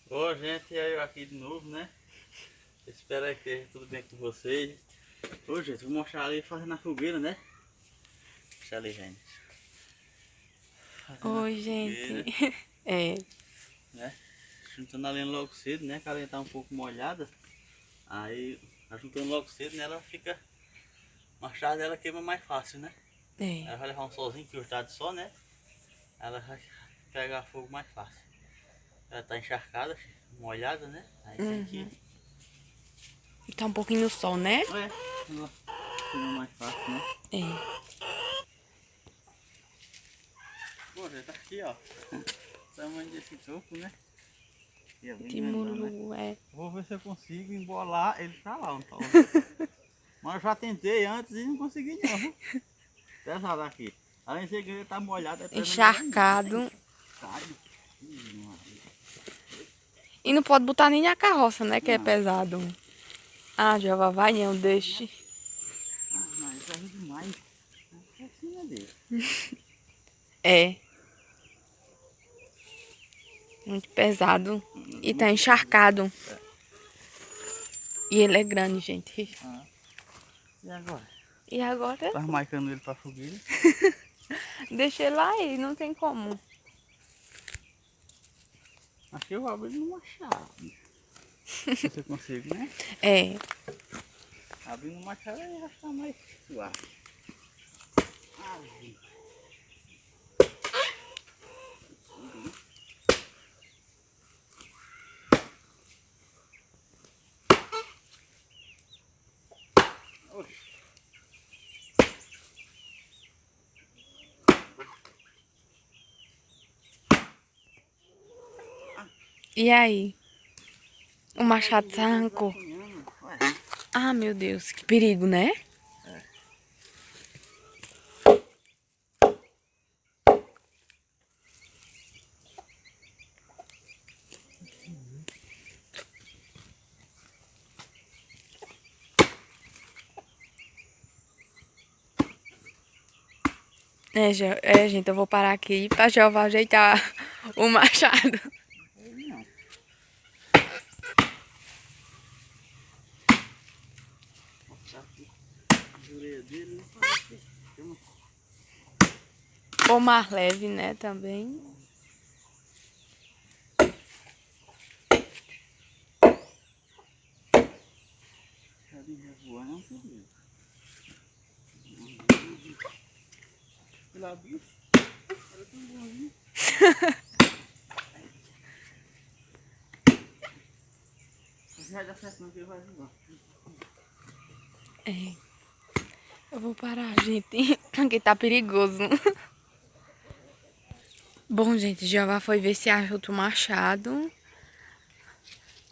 Ô, gente, eu aqui de novo, né? Espero que esteja tudo bem com vocês. Ô, gente, vou mostrar ali fazendo a fogueira, né? Deixa ali, gente. Fazendo a Oi, gente. fogueira, É. né? Juntando a lenha logo cedo, né? Que a lenha tá um pouco molhada. Aí, juntando logo cedo, né? Ela fica... Machado ela queima mais fácil, né? É. Ela vai levar um solzinho que hoje tá de sol, né? Ela vai pegar fogo mais fácil. Ela tá encharcada, molhada, né? Aí tem que... Uhum. Tá um pouquinho no sol, né? Ela queima mais fácil, né? É. Pô, já tá aqui, ó. O tamanho desse topo, né? E é bem De grandão, né? mulu, é. Vou ver se eu consigo embolar ele pra lá, onde tá o outro. Mas eu já tentei antes e não consegui não, viu? Pesado aqui. Além de ser que ele tá molhado, é pesa mais ainda. Encharcado. Encharcado. E não pode botar nem na carroça, né? Que é Não. pesado. Ah, Jeová, vai não, deixe. Ah, mas pesa demais. É assim, né, dele? É. Muito pesado. E tá encharcado. E ele é grande, gente. Ah. E agora? E agora? Tá marcando ele pra fogueira. Deixa ele aí, não tem como. Acho que eu vou abrir no machado. Se eu consigo, né? É. Abrir no machado aí já está mais suave. Ai. Oxe. E aí? O machado arrancou. Ué. Ah, meu Deus, que perigo, né? Gente, eu vou parar aqui pra Jeová ajeitar o machado. Não. Mostrar aqui a orelha dele, né? Ou mais leve, né, também. Cadê voar? Não tem. Pela bicho, era tão bonzinho. Mas vai dar certo não que ele vai voar. É, eu vou parar, gente, porque tá perigoso. Bom, gente, Jeová foi ver se acha outro machado.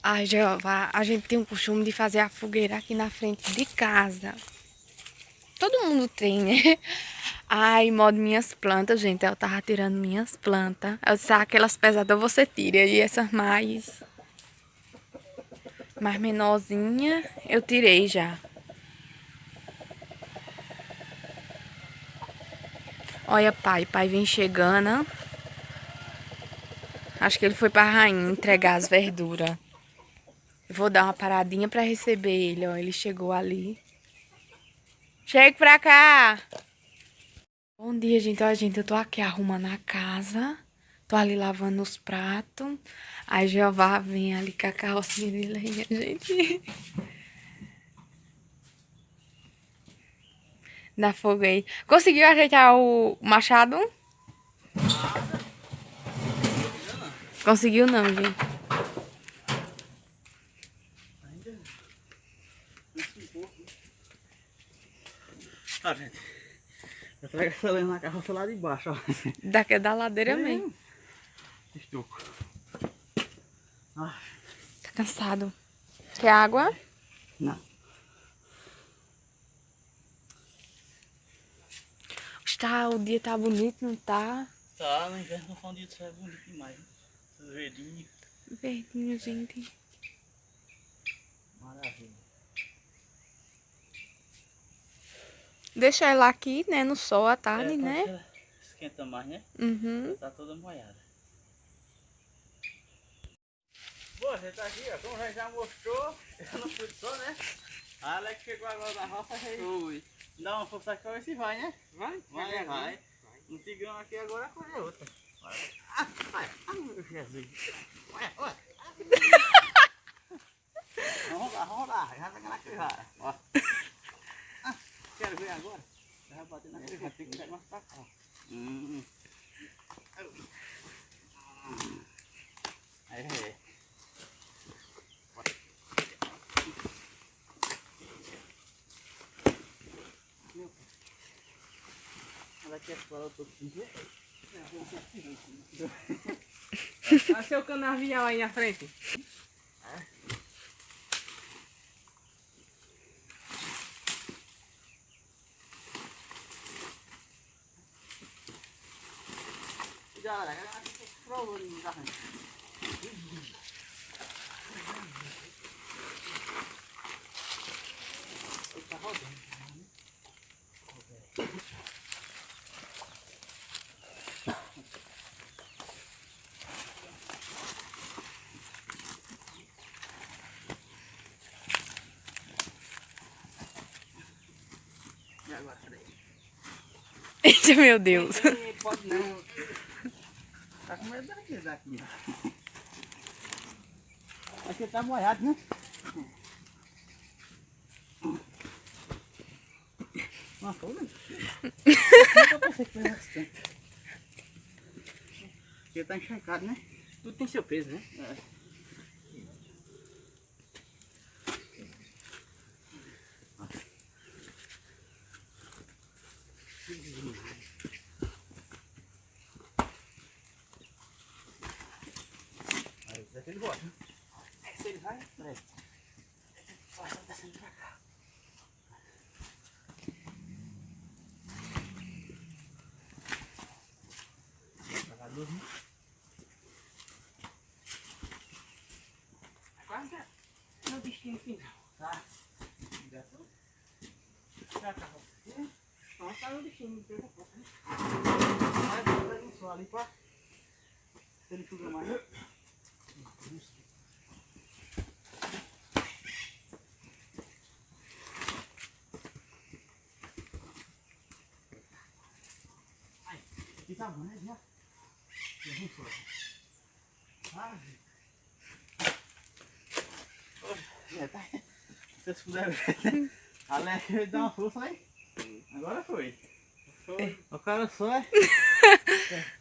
Ai, Jeová, a gente tem o costume de fazer a fogueira aqui na frente de casa. Todo mundo tem, né? Ai, modo minhas plantas, gente. Eu tava tirando minhas plantas. Eu disse, aquelas pesadas você tira. E essas mais menorzinha, eu tirei já. Olha, pai vem chegando. Acho que ele foi pra rainha entregar as verduras. Eu vou dar uma paradinha pra receber ele, ó. Ele chegou ali. Chega pra cá! Bom dia, gente. Ó, gente, eu tô aqui arrumando a casa. Tô ali lavando os pratos. Aí Jeová vem ali com a carrocinha de lenha, gente. Dá fogo aí. Conseguiu ajeitar o machado? Conseguiu não, gente. Ainda cansa um pouco. Tá, gente. Eu trago essa lenha na carroça lá de baixo, ó. Daqui da ladeira mesmo. Estuco. Ah, Tá cansado. Quer água? não. Está, o dia tá bonito, não tá? Tá, no inverno no fundo disso é bonito demais. Esses verdinhos. Verdinho, gente. Maravilha. Deixa ela aqui, né, no sol à tarde, Pra ver se né? ela esquenta mais, né? Já Uhum. tá toda molhada. Bom, gente, tá aqui, ó. Como já mostrou, eu não fui só, né? A Alex chegou agora na roça, Ui. dá uma força aqui pra ver se vai, né? Vai? Vai. Um tigrão aqui agora colhe outra. Vai. Meu Jesus. Olha. Vamos lá. Já pega na crivara. Ó. Quero ver agora. Já vai bater na crivara. Tem que pegar mais pra cá. Aí. Ela quer falar, eu tô com Olha seu canavial aí na frente. Cuidado, ela provou de mudar. Tá rodando. E agora, peraí. Eita, meu Deus. Pode não. Tá com medo daqui. Aqui tá molhado, né? Uma folha? Eu pensei que foi bastante. Aqui tá encharcado, né? Tudo tem seu peso, né? Aí, daqui ele gosta. Se ele vai, Peraí. Vai descendo pra cá. Apagar a luz, né? quase no destino final. Tá. Já tô. Já tá. Então tá no destino final. Vai, pega um só ali pra... Se ele suga mais. Aqui tá bom, né? Já. Já só. Tá. Se vocês puderem ver, né? A Alex veio dar uma força aí. Agora foi. O cara só é.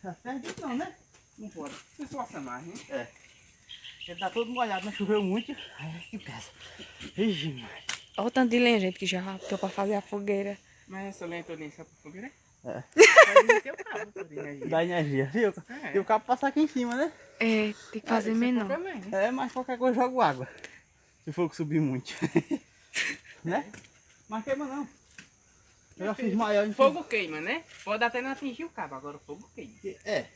Tá certo não, né? Não pode. Você esforça mais, né? Ele tá todo molhado, mas choveu muito. Ai, que pesa. Vixe, mano. Olha o tanto de lenha, gente, que já raptou pra fazer a fogueira. Mas essa lenha toda só pra fogueira? É. Pode meter o cabo por energia. Dá energia, viu? É. E o cabo passar aqui em cima, né? É, tem que fazer menor. Também, né? É, mas qualquer coisa eu jogo água. Se for que subir muito. Né? Mas queima não. Eu já fiz maior. Fogo queima, né? Pode até não atingir o cabo, agora o fogo queima. É.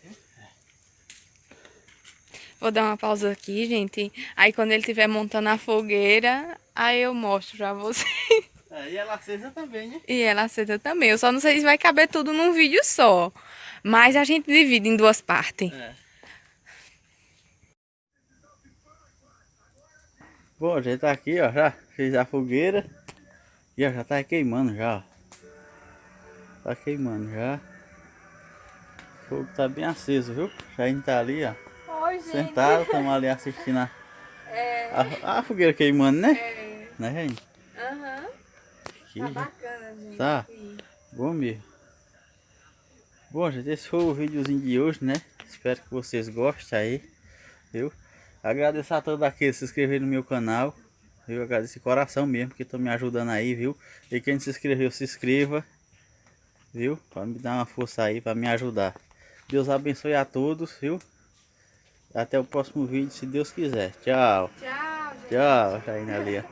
Vou dar uma pausa aqui, gente. Aí quando ele estiver montando a fogueira, aí eu mostro pra vocês. E ela acesa também, né? E ela aceita também. Eu só não sei se vai caber tudo num vídeo só. Mas a gente divide em duas partes. Bom, a gente tá aqui, ó, já fez a fogueira. E ó, já tá queimando já, ó. Tá queimando já. O fogo tá bem aceso, viu? Já a gente tá ali, ó. Oi, gente. Sentado, estamos ali assistindo a fogueira queimando, né? Né, gente? Aham. Aqui, Tá bacana, gente. tá bom mesmo. Bom, gente, esse foi o videozinho de hoje, né? Espero que vocês gostem aí, viu? Agradeço a todos aqueles que se inscreveram no meu canal. Eu agradeço de coração mesmo, que estão me ajudando aí, viu? E quem não se inscreveu, se inscreva, viu? Para me dar uma força aí, para me ajudar. Deus abençoe a todos, viu? Até o próximo vídeo, se Deus quiser. Tchau. Tchau, gente. Tchau, tá indo ali, ó.